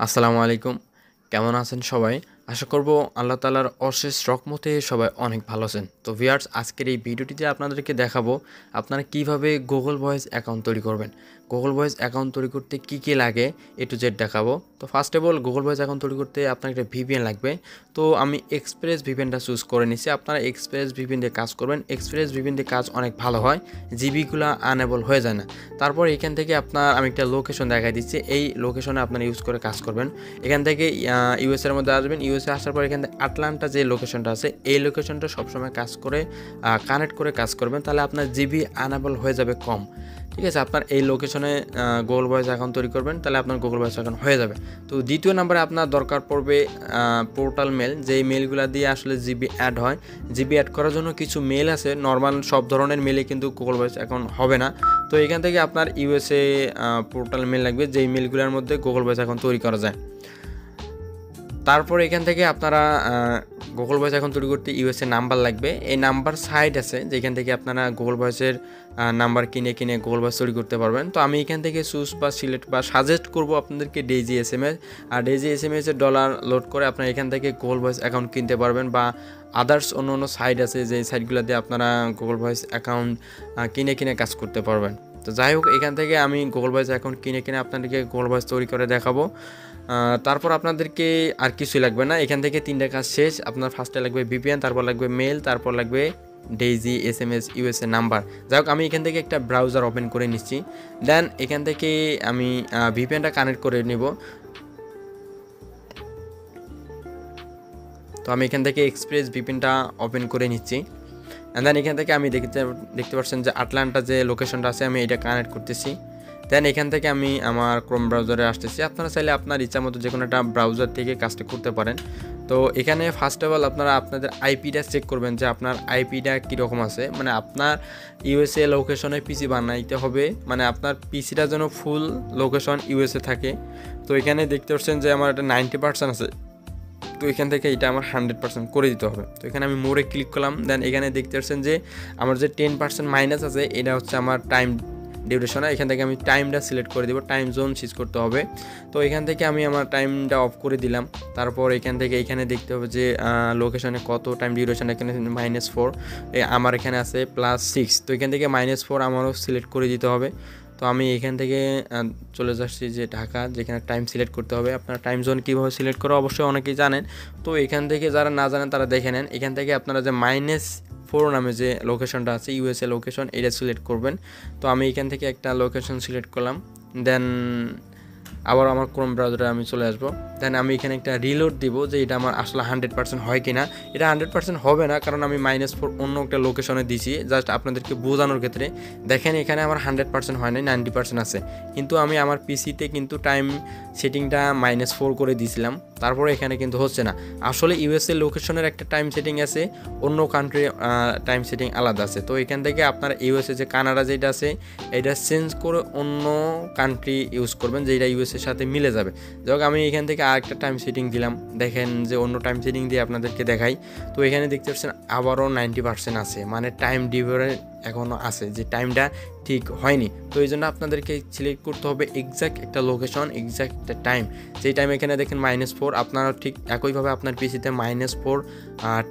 আসসালামু আলাইকুম। কেমন আছেন সবাই? আশা করব আল্লাহ তাআলার অশেষ রহমতে সবাই অনেক ভালো আছেন। তো ভিউয়ার্স, আজকের এই ভিডিওটিতে আপনাদেরকে দেখাবো আপনারা কিভাবে গুগল ভয়েস অ্যাকাউন্ট তৈরি করবেন। গুগল ভয়েস অ্যাকাউন্ট তৈরি করতে কি লাগে A to Z দেখাবো। তো first of all Google voice account তৈরি করতে আপনার একটা VPN লাগবে। তো আমি এক্সপ্রেস VPNটা চুজ করে নিছি। আপনারা এক্সপ্রেস VPN দিয়ে কাজ করবেন। এক্সপ্রেস VPN দিয়ে কাজ অনেক ভালো হয়। জিবিগুলা আনএবল হয়ে যায় না। তারপর এখান থেকে আমি একটা লোকেশন দেখাই দিচ্ছি। এই লোকেশনে আপনারা ইউজ করে কাজ করবেন। এখান থেকে ইউএস এর মধ্যে আসবেন। ইউএসএ আসার পর এখান থেকে আটলান্টা যে লোকেশনটা আছে এই লোকেশনটা সবসময় কাজ করে কানেক্ট করে কাজ করবেন, তাহলে আপনার জিবি আনএবল হয়ে যাবে কম। ঠিক আছে, আপনার এই লোকেশনে গুগল ভয়েস অ্যাকাউন্ট তৈরি করবেন, তাহলে আপনার গুগল ভয়েস অ্যাকাউন্ট হয়ে যাবে। তো দ্বিতীয় নম্বরে আপনার দরকার পড়বে পোর্টাল মেল, যেই মেলগুলো দিয়ে আসলে জিবি অ্যাড হয়। জিবি অ্যাড করার জন্য কিছু মেল আছে, নর্মাল সব ধরনের মেলে কিন্তু গুগল ভয়েস অ্যাকাউন্ট হবে না। তো এখান থেকে আপনার ইউএসএ পোর্টাল মেল লাগবে, যেই মেলগুলোর মধ্যে গুগল ভয়েস অ্যাকাউন্ট তৈরি করা যায়। তারপর এখান থেকে আপনারা গুগল ভয়েস এখন তৈরি করতে ইউএসএ নাম্বার লাগবে। এই নাম্বার সাইট আছে যেখান থেকে আপনারা গুগল ভয়েসের নাম্বার কিনে গুগল ভয়েস তৈরি করতে পারবেন। তো আমি এখান থেকে চুজ বা সিলেক্ট বা সাজেস্ট করব আপনাদেরকে ডেইজি SMS। আর ডেইজি SMS-এর ডলার লোড করে আপনারা এখান থেকে গুগল ভয়েস অ্যাকাউন্ট কিনতে পারবেন, বা আদার্স অন্য সাইট আছে যে সাইটগুলো দিয়ে আপনারা গুগল ভয়েস অ্যাকাউন্ট কিনে কাজ করতে পারবেন। তো যাই হোক, এখান থেকে আমি গুগল ভয়েস অ্যাকাউন্ট কিনে আপনাদেরকে গুগল ভয়েস তৈরি করে দেখাবো। তারপর আপনাদেরকে আর কিছুই লাগবে না। এখান থেকে তিনটা কাজ শেষ। আপনার ফার্স্টে লাগবে VPN, তারপর লাগবে মেল, তারপর লাগবে ডেইজি SMS ইউএসএ নাম্বার। যাই হোক, আমি এখান থেকে একটা ব্রাউজার ওপেন করে নিচ্ছি। দেন এখান থেকে আমি VPNটা কানেক্ট করে নিব। তো আমি এখান থেকে এক্সপ্রেস VPNটা ওপেন করে নিচ্ছি। অ্যান্ড দেন এখান থেকে আমি দেখতে পাচ্ছেন যে আটলান্টা যে লোকেশনটা আছে আমি এটা কানেক্ট করতেছি। দেন এখান থেকে আমি আমার ক্রোম ব্রাউজারে আসতেছি। আপনারা চাইলে আপনার ইচ্ছা মতো যে কোনো একটা ব্রাউজার থেকে কাজটা করতে পারেন। তো এখানে ফার্স্ট অফ অল আপনারা আপনাদের আইপিটা চেক করবেন যে আপনার আইপিটা কীরকম আছে। মানে আপনার ইউএসএ লোকেশনে পিসি বানাইতে হবে, মানে আপনার পিসিটা যেন ফুল লোকেশন ইউএসএ থাকে। তো এখানে দেখতে পাচ্ছেন যে আমার এটা 90% আছে। তো এখান থেকে এটা আমার 100% করে দিতে হবে। তো এখানে আমি মোড়ে ক্লিক করলাম। দেন এখানে দেখতে পাচ্ছেন যে আমার যে 10% মাইনাস আছে এটা হচ্ছে আমার টাইম ডিউরেশন। এখান থেকে আমি টাইমটা সিলেক্ট করে দেবো, টাইম জোন সিজ করতে হবে। তো এখান থেকে আমি আমার টাইমটা অফ করে দিলাম। তারপর এখান থেকে এখানে দেখতে হবে যে লোকেশনে কত টাইম ডিউরেশন, এখানে -4, আমার এখানে আছে +6। তো এখান থেকে -4 আমারও সিলেক্ট করে দিতে হবে। তো আমি এখান থেকে চলে যাচ্ছি যে ঢাকা, যেখানে টাইম সিলেক্ট করতে হবে। আপনারা টাইম জোন কীভাবে সিলেক্ট করো অবশ্যই অনেকেই জানেন। তো এখান থেকে যারা না জানেন তারা দেখে নেন। এখান থেকে আপনারা যে -4 নামে যে লোকেশনটা আছে ইউএসএ লোকেশন, এটা সিলেক্ট করবেন। তো আমি এখান থেকে একটা লোকেশন সিলেক্ট করলাম। দেন আবার আমার ক্রোম ব্রাউজারে আমি চলে আসবো। দেন আমি এখানে একটা রিলোড দিব যে এটা আমার আসলে 100% হয় কি না। এটা 100% হবে না, কারণ আমি -4 অন্য একটা লোকেশনে দিছি, জাস্ট আপনাদেরকে বোঝানোর ক্ষেত্রে। দেখেন এখানে আমার 100% হয় নাই, 90% আছে। কিন্তু আমি আমার পিসিতে কিন্তু টাইম সেটিংটা -4 করে দিয়েছিলাম, তারপরে এখানে কিন্তু হচ্ছে না। আসলে ইউএসএ লোকেশনের একটা টাইম সেটিং আছে, অন্য কান্ট্রি টাইম সেটিং আলাদা আছে। তো এখান থেকে আপনার ইউএসএ যে কানাডা যেটা আছে এটা চেঞ্জ করে অন্য কান্ট্রি ইউজ করবেন, যেটা ইউএসএর সাথে মিলে যাবে। যাই আমি এখান থেকে আরেকটা টাইম সেটিং দিলাম। দেখেন যে অন্য টাইম সেটিং দিয়ে আপনাদেরকে দেখাই। তো এখানে দেখতে পাচ্ছেন আবারও 90% আছে, মানে টাইম ডিফারেন্ট এখনও আছে, যে টাইমটা ঠিক হয়নি। তো এই জন্য আপনাদেরকে সিলেক্ট করতে হবে এক্স্যাক্ট একটা লোকেশন, এক্স্যাক্ট একটা টাইম। যেই টাইম এখানে দেখেন -4, আপনারা ঠিক একইভাবে আপনার পিসিতে -4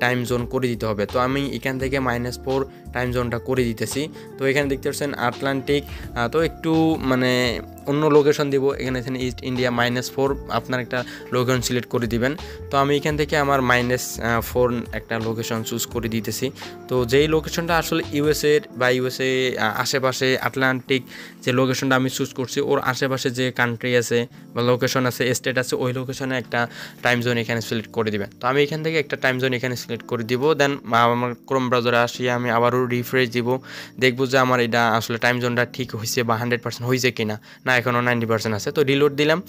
টাইম জোন করে দিতে হবে। তো আমি এখান থেকে -4 টাইম জোনটা করে দিতেছি। তো এখানে দেখতে পাচ্ছেন আটলান্টিক। তো একটু মানে অন্য লোকেশন দিব। এখানে ইস্ট ইন্ডিয়া -4 আপনার একটা লোকেশন সিলেক্ট করে দিবেন। তো আমি এখান থেকে আমার -4 একটা লোকেশন চুজ করে দিতেছি। তো যেই লোকেশনটা আসলে ইউএসএ বা ইউএসএ আশেপাশে আটলান্টিক যে লোকেশনটা আমি চুজ করছি ওর আশেপাশে যে কান্ট্রি আছে বা লোকেশন আছে, স্টেট আছে, ওই লোকেশনে একটা টাইম জোন এখানে সিলেক্ট করে দিবেন। তো আমি এখান থেকে একটা টাইম জোন এখানে সিলেক্ট করে দিব। দেন আমার ক্রোম ব্রাউজারে আসি, আমি আবারও রিফ্রেশ দিব, দেখবো যে আমার এটা আসলে টাইম জোনটা ঠিক হয়েছে বা 100% হয়েছে কিনা। না, এখনও 90% আছে। তো রিলোড দিলাম।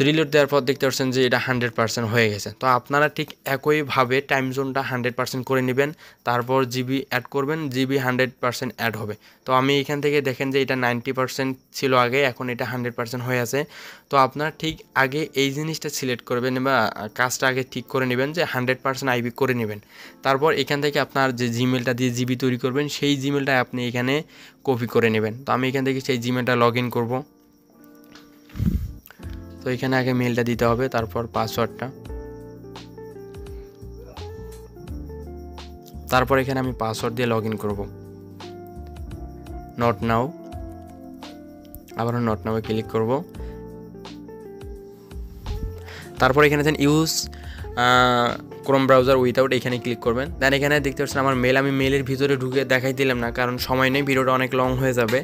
রিলোড দেওয়ার পর দেখতে পাচ্ছেন যে এটা 100% হয়ে গেছে। তো আপনারা ঠিক একইভাবে টাইম জোনটা 100% করে নেবেন, তারপর জিবি অ্যাড করবেন, জিবি 100% অ্যাড হবে। তো আমি এখান থেকে দেখেন যে এটা 90% ছিল আগে, এখন এটা 100% হয়ে আছে। তো আপনারা ঠিক আগে এই জিনিসটা সিলেক্ট করবেন বা কাজটা আগে ঠিক করে নেবেন যে 100% আইবি করে নেবেন। তারপর এখান থেকে আপনার যে জিমেলটা দিয়ে জিবি তৈরি করবেন সেই জিমেলটা আপনি এখানে কপি করে নেবেন। তো আমি এখান থেকে সেই জিমেলটা লগ ইন করবো। তো এখানে আগে মেলটা দিতে হবে, তারপর পাসওয়ার্ডটা, তারপর এখানে আমি পাসওয়ার্ড দিয়ে লগ ইন করবো। নট নাও, আবারও নট নাও ক্লিক করব। তারপর এখানে then use Chrome browser without, এখানে ক্লিক করবেন। দেন এখানে দেখতে পাচ্ছেন আমার মেল, আমি মেলের ভিতরে ঢুকে দেখাই দিলাম না, কারণ সময় নেই, ভিডিওটা অনেক লং হয়ে যাবে।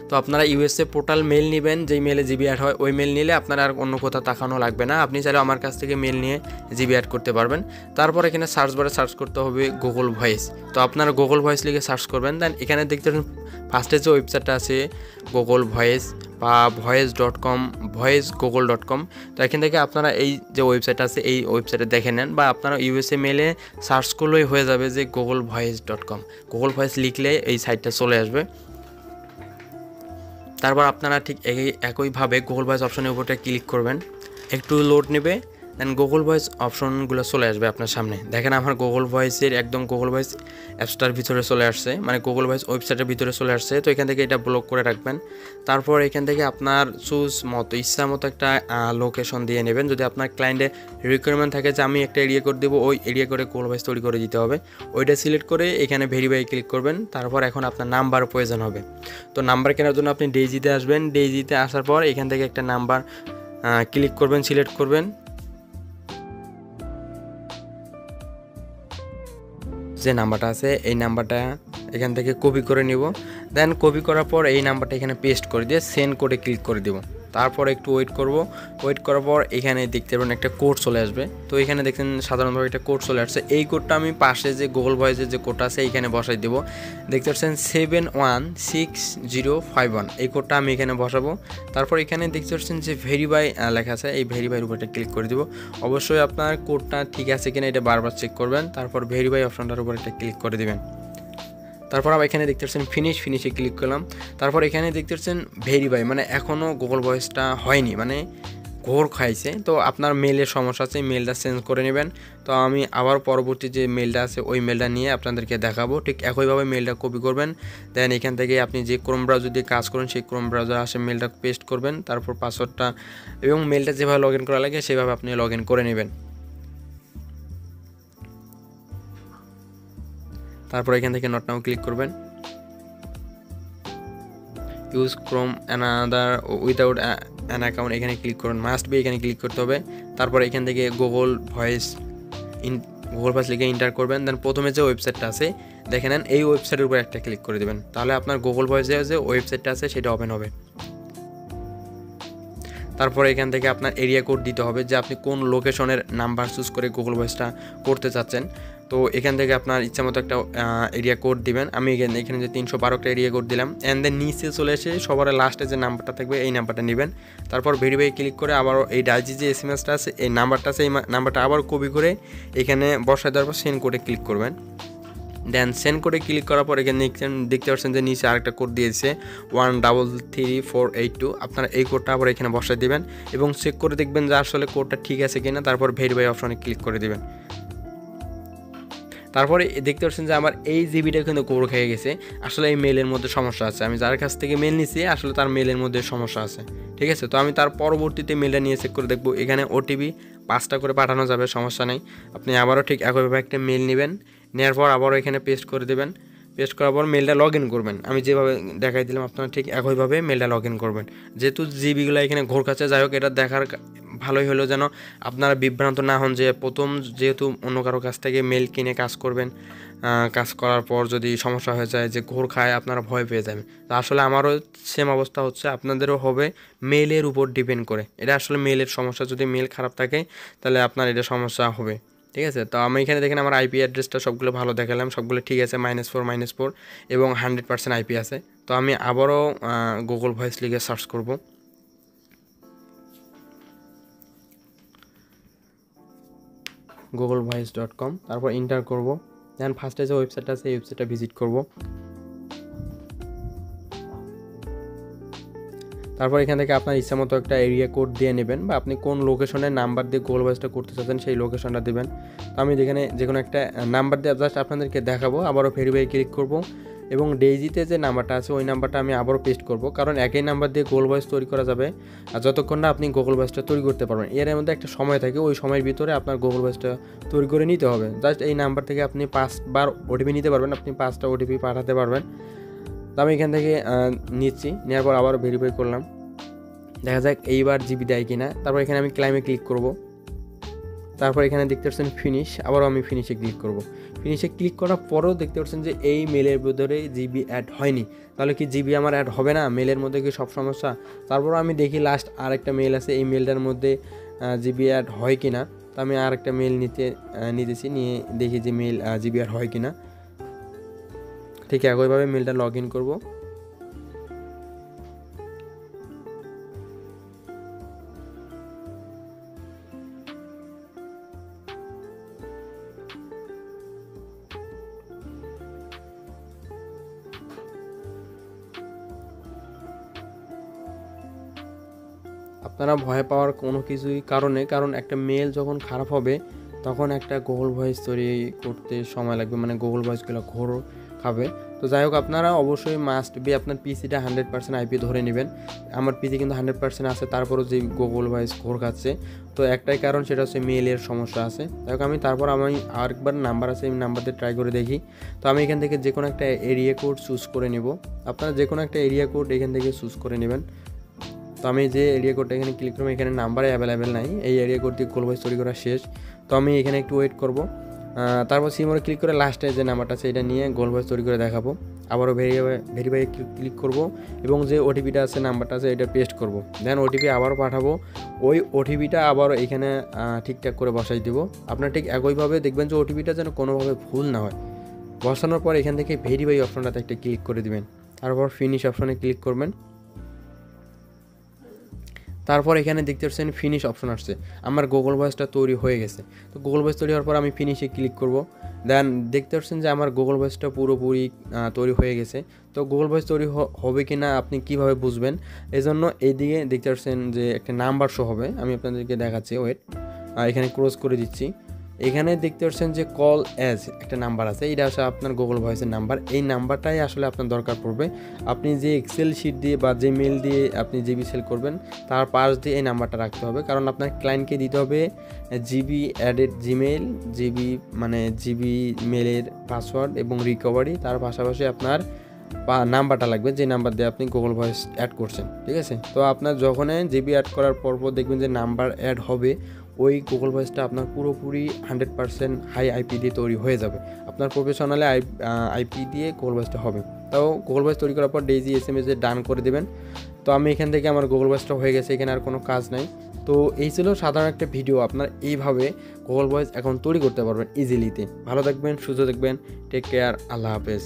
তো আপনারা ইউএসএ পোর্টাল মেল নেবেন, যেই মেলে জিবি অ্যাড হয় ওই মেল নিলে আপনার আর অন্য কোথাও তাকানো লাগবে না। আপনি চাইলে আমার কাছ থেকে মেল নিয়ে জিবি অ্যাড করতে পারবেন। তারপর এখানে সার্চ বারে সার্চ করতে হবে গুগল ভয়েস, তো আপনারা গুগল ভয়েস লিখে সার্চ করবেন। দেন এখানে দেখতে পাচ্ছেন ফার্স্টে যে ওয়েবসাইটটা আছে গুগল ভয়েস বা voice.com, voice.google.com। তো এখান থেকে আপনারা এই যে ওয়েবসাইট আছে এই ওয়েবসাইটে দেখে নেন, বা আপনারা ইউএসএ মেলে সার্চ করলেই হয়ে যাবে যে googlevoice.com, গুগল ভয়েস লিখলে এই সাইটটা চলে আসবে। তারপর আপনারা ঠিক একইভাবে গুগল ভয়েস অপশনের উপরটা ক্লিক করবেন, একটু লোড নেবে, দেন গুগল ভয়েস অপশনগুলো চলে আসবে আপনার সামনে। দেখেন আমার গুগল ভয়েসের একদম গুগল ভয়েস অ্যাপসটার ভিতরে চলে আসছে, মানে গুগল ভয়েস ওয়েবসাইটের ভিতরে চলে আসছে। তো এখান থেকে এটা ব্লক করে রাখবেন। তারপর এখান থেকে আপনার চুজ মতো ইচ্ছা মতো একটা লোকেশন দিয়ে নেবেন। যদি আপনার ক্লায়েন্টের রিকোয়ারমেন্ট থাকে যে আমি একটা এরিয়া কোড দেবো, ওই এরিয়া করে গুগল ভয়েস তৈরি করে দিতে হবে, ওইটা সিলেক্ট করে এখানে ভেরিফাই ক্লিক করবেন। তারপর এখন আপনার নাম্বার প্রয়োজন হবে, তো নাম্বার কেনার জন্য আপনি ডেইজিতে আসবেন। ডেইজিতে আসার পর এখান থেকে একটা নাম্বার ক্লিক করবেন, সিলেক্ট করবেন। যে নাম্বারটা আছে এই নাম্বারটা এখান থেকে কপি করে নিব। দেন কপি করার পর এই নাম্বারটা এখানে পেস্ট করে দিয়ে সেন্ড কোডে ক্লিক করে দেব। তারপর একটু ওয়েট করব, ওয়েট করার পর এখানে দেখতে পাবেন একটা কোড চলে আসবে। তো এখানে দেখেন সাধারণভাবে একটা কোড চলে আসছে। এই কোডটা আমি পাশে যে গুগল ভয়েসের যে কোডটা আছে এইখানে বসাই দেবো। দেখতে পাচ্ছেন 716051, এই কোডটা আমি এখানে বসাবো। তারপর এখানে দেখতে পাচ্ছেন যে ভেরিফাই লেখা আছে, এই ভেরিফাইয়ের উপরটা ক্লিক করে দেবো। অবশ্যই আপনার কোডটা ঠিক আছে কিনা এটা বারবার চেক করবেন। তারপর ভেরিফাই অপশনটার উপর একটা ক্লিক করে দেবেন। তারপর আবার এখানে দেখতে পাচ্ছেন ফিনিশে ক্লিক করলাম। তারপর এখানে দেখতে পাচ্ছেন ভেরিফাই, মানে এখনও গুগল ভয়েসটা হয়নি, মানে ঘোর খাইছে। তো আপনার মেলের সমস্যা আছে, মেলটা চেঞ্জ করে নেবেন। তো আমি আবার পরবর্তী যে মেলটা আছে ওই মেলটা নিয়ে আপনাদেরকে দেখাবো। ঠিক একইভাবে মেলটা কপি করবেন। দেন এখান থেকে আপনি যে ক্রোম ব্রাউজার দিয়ে কাজ করেন সেই ক্রোম ব্রাউজার আসে মেলটা পেস্ট করবেন। তারপর পাসওয়ার্ডটা এবং মেলটা যেভাবে লগ ইন করা লাগে সেভাবে আপনি লগ ইন করে নেবেন। তারপর এখান থেকে নট নাও ক্লিক করবেন। Use Chrome another without an account, এখানে ক্লিক করুন, মাস্ট বি এখানে ক্লিক করতে হবে। তারপর এখান থেকে গুগল ভয়েস লিখে এন্টার করবেন। দেন প্রথমে যে ওয়েবসাইটটা আছে দেখে নেন, এই ওয়েবসাইটের উপর একটা ক্লিক করে দেবেন, তাহলে আপনার গুগল ভয়েসে যে ওয়েবসাইটটা আছে সেটা ওপেন হবে। তারপর এখান থেকে আপনার এরিয়া কোড দিতে হবে, যে আপনি কোন লোকেশনের নাম্বার চুজ করে গুগল ভয়েসটা করতে চাচ্ছেন। তো এখান থেকে আপনার ইচ্ছা মতো একটা এরিয়া কোড দিবেন। আমি এখানে যে 312টা এরিয়া কোড দিলাম। অ্যান্ড দেন নিচে চলে এসে সবার লাস্টে যে নাম্বারটা থাকবে এই নাম্বারটা নেবেন। তারপর ভেরিফাই ক্লিক করে আবারও এই ডাইজি যে এসএমএসটা আছে এই নাম্বারটা আছে, এই নাম্বারটা আবার কপি করে এখানে বসায় দেওয়ার পর সেন্ড কোডে ক্লিক করবেন। দেন সেন্ড কোডে ক্লিক করার পর এখানে দেখতে পাচ্ছেন যে নিচে আরেকটা কোড দিয়েছে 133482। আপনারা এই কোডটা আবার এখানে বসায় দিবেন এবং চেক করে দেখবেন যে আসলে কোডটা ঠিক আছে কিনা। তারপর ভেরিফাই অপশনে ক্লিক করে দিবেন। তারপরে দেখতে পাচ্ছেন যে আমার এই জিবিটা কিন্তু কোড খেয়ে গেছে। আসলে এই মেলের মধ্যে সমস্যা আছে, আমি যার কাছ থেকে মেল নিছি আসলে তার মেলের মধ্যে সমস্যা আছে, ঠিক আছে। তো আমি তার পরবর্তীতে মেলটা নিয়ে চেক করে দেখবো। এখানে ওটিপি 5টা করে পাঠানো যাবে, সমস্যা নেই। আপনি আবারও ঠিক একইভাবে একটা মেল নেবেন, নেওয়ার পর আবারও এখানে পেস্ট করে দেবেন। পেস্ট করার পর মেলটা লগ ইন করবেন, আমি যেভাবে দেখাই দিলাম আপনারা ঠিক একইভাবে মেলটা লগ ইন করবেন। যেহেতু জিবিগুলো এখানে ঘোর কাছে, যাই হোক এটা দেখার ভালোই হলো যেন আপনারা বিভ্রান্ত না হন যে প্রথম যেহেতু অন্য কারো কাছ থেকে মেল কিনে কাজ করবেন, কাজ করার পর যদি সমস্যা হয়ে যায় যে ঘোর খায় আপনারা ভয় পেয়ে যাবেন। তো আসলে আমারও সেম অবস্থা হচ্ছে, আপনাদেরও হবে মেলের উপর ডিপেন্ড করে। এটা আসলে মেলের সমস্যা, যদি মেল খারাপ থাকে তাহলে আপনার এটা সমস্যা হবে, ঠিক আছে। তো আমি এখানে দেখেন আমার আইপি অ্যাড্রেসটা সবগুলো ভালো দেখালাম, সবগুলো ঠিক আছে, -4 এবং 100% আইপি আছে। তো আমি আবারও গুগল ভয়েস লিখে সার্চ করব। googlevoice.com, তারপর এন্টার করব। দেন ফার্স্টে যে ওয়েবসাইটটা আছে এই ওয়েবসাইটটা ভিজিট করব। তারপর এখান থেকে আপনার ইচ্ছা মতো একটা এরিয়া কোড দিয়ে নেবেন, বা আপনি কোন লোকেশনের নাম্বার দিয়ে গুগল ভয়েসটা করতে চাচ্ছেন সেই লোকেশনটা দেবেন। তো আমি এখানে যে কোনো একটা নাম্বার দিয়ে জাস্ট আপনাদেরকে দেখাবো। আবারও ভেরিফাই ক্লিক করব। এবং ডেইজিতে যে নাম্বারটা আছে ওই নাম্বারটা আমি আবারও পেস্ট করব, কারণ একই নাম্বার দিয়ে গুগল ভয়েস তৈরি করা যাবে আর যতক্ষণ না আপনি গুগল ভয়েসটা তৈরি করতে পারবেন। এর মধ্যে একটা সময় থাকে, ওই সময়ের ভিতরে আপনার গুগল ভয়েসটা তৈরি করে নিতে হবে। জাস্ট এই নাম্বার থেকে আপনি 5বার ওটিপি নিতে পারবেন, আপনি 5টা ওটিপি পাঠাতে পারবেন। তো আমি এখান থেকে নিচ্ছি, নেওয়ার পর আবার ভেরিফাই করলাম, দেখা যাক এইবার জিবি দেয় কিনা। তারপর এখানে আমি ক্লাইমে ক্লিক করব, তারপর এখানে দেখতে পাচ্ছেন ফিনিশ, আবারও আমি ফিনিশে ক্লিক করব। ফিনিশে ক্লিক করার পরেও দেখতে পাচ্ছেন যে এই মেলের ভিতরে জিবি অ্যাড হয়নি। তাহলে কি জিবি আমার অ্যাড হবে না? মেলের মধ্যে কি সব সমস্যা? তারপর আমি দেখি লাস্ট আরেকটা মেল আছে, এই মেলটার মধ্যে জিবি অ্যাড হয় কি না। তো আমি আরেকটা মেল নিতেছি, নিয়ে দেখি যে মেল জিবি অ্যাড হয় কি না। ঠিক একইভাবে মেলটা লগ ইন করবো। আপনারা ভয় পাওয়ার কোনো কিছুই কারণ একটা মেল যখন খারাপ হবে তখন একটা গুগল ভয়েস তৈরি করতে সময় লাগবে, মানে গুগল ভয়েসগুলো ঘোর খাবে। তো যাই হোক, আপনারা অবশ্যই মাস্ট বি আপনার পিসিটা 100% আইপি ধরে নেবেন। আমার পিসি কিন্তু 100% আছে, তারপরও যে গুগল ভয়েস ঘোর খাচ্ছে, তো একটাই কারণ, সেটা হচ্ছে মেলের সমস্যা আছে। যাই হোক, আমি আরেকবার নাম্বার আছে, এই নাম্বার দিয়ে ট্রাই করে দেখি। তো আমি এখান থেকে যে কোনো একটা এরিয়া কোড চুজ করে নিব। আপনারা যে কোনো একটা এরিয়া কোড এখান থেকে চুজ করে নেবেন। তো আমি যে এরিয়া কোডটা এখানে ক্লিক করবো, এখানে নাম্বারে অ্যাভেলেবেল নাই, এই এরিয়া কোড দিয়ে গুগল ভয়েস তৈরি করা শেষ। তো আমি এখানে একটু ওয়েট করব, তারপর সিমোরে ক্লিক করে লাস্টে যে নাম্বারটা আছে এটা নিয়ে গুগল ভয়েস তৈরি করে দেখাবো। আবারও ভেরিফাই ক্লিক করব এবং যে ওটিপিটা আছে, নাম্বারটা আছে, এটা পেস্ট করব। দেন ওটিপি আবারও পাঠাবো, ওই ওটিপিটা আবারও এখানে ঠিকঠাক করে বসাই দিব। আপনার ঠিক একইভাবে দেখবেন যে ওটিপিটা যেন কোনোভাবে ভুল না হয়। বসানোর পর এখান থেকে ভেরিফাই অপশনটাতে একটা ক্লিক করে দিবেন, তারপর ফিনিশ অপশনে ক্লিক করবেন। তারপর এখানে দেখতে পাচ্ছেন ফিনিশ অপশন আসছে, আমার গুগল ভয়েসটা তৈরি হয়ে গেছে। তো গুগল ভয়েস তৈরি হওয়ার পর আমি ফিনিশে ক্লিক করব। দেন দেখতে পাচ্ছেন যে আমার গুগল ভয়েসটা পুরোপুরি তৈরি হয়ে গেছে। তো গুগল ভয়েস তৈরি হবে কি না আপনি কীভাবে বুঝবেন? এই জন্য এইদিকে দেখতে পাচ্ছেন যে একটা নাম্বার শো হবে, আমি আপনাদেরকে দেখাচ্ছি, ওয়েট, এখানে ক্রস করে দিচ্ছি। এখানে দেখতে পাচ্ছেন যে কল অ্যাজ একটা নাম্বার আছে, এটা আসলে আপনার গুগল ভয়েসের নাম্বার। এই নাম্বারটাই আসলে আপনার দরকার পড়বে। আপনি যে এক্সেল শিট দিয়ে বা যে মেল দিয়ে আপনি জিবি সেল করবেন তার পাশ দিয়ে এই নাম্বারটা রাখতে হবে, কারণ আপনার ক্লায়েন্টকে দিতে হবে জিবি অ্যাডেড জিমেল, জিবি মেলের পাসওয়ার্ড এবং রিকভারি, তার পাশাপাশি আপনার নাম্বারটা লাগবে, যে নাম্বার দিয়ে আপনি গুগল ভয়েস অ্যাড করছেন। ঠিক আছে, তো আপনার যখনই জিবি অ্যাড করার পর দেখবেন যে নাম্বার অ্যাড হবে, ওই গুগল ভয়েসটা আপনার পুরোপুরি 100% হাই আইপি দিয়ে তৈরি হয়ে যাবে। আপনার প্রফেশনালে আইপি দিয়ে গুগল ভয়েসটা হবে। তাও গুগল ভয়েস তৈরি করার পর ডেইজি SMS এ ডান করে দেবেন। তো আমি এখান থেকে আমার গুগল ভয়েসটা হয়ে গেছে, এখানে আর কোনো কাজ নাই। তো এই ছিল সাধারণ একটা ভিডিও, আপনার এইভাবে গুগল ভয়েস এখন তৈরি করতে পারবেন ইজিলিতে। ভালো থাকবেন, সুস্থ থাকবেন, টেক কেয়ার, আল্লাহ হাফেজ।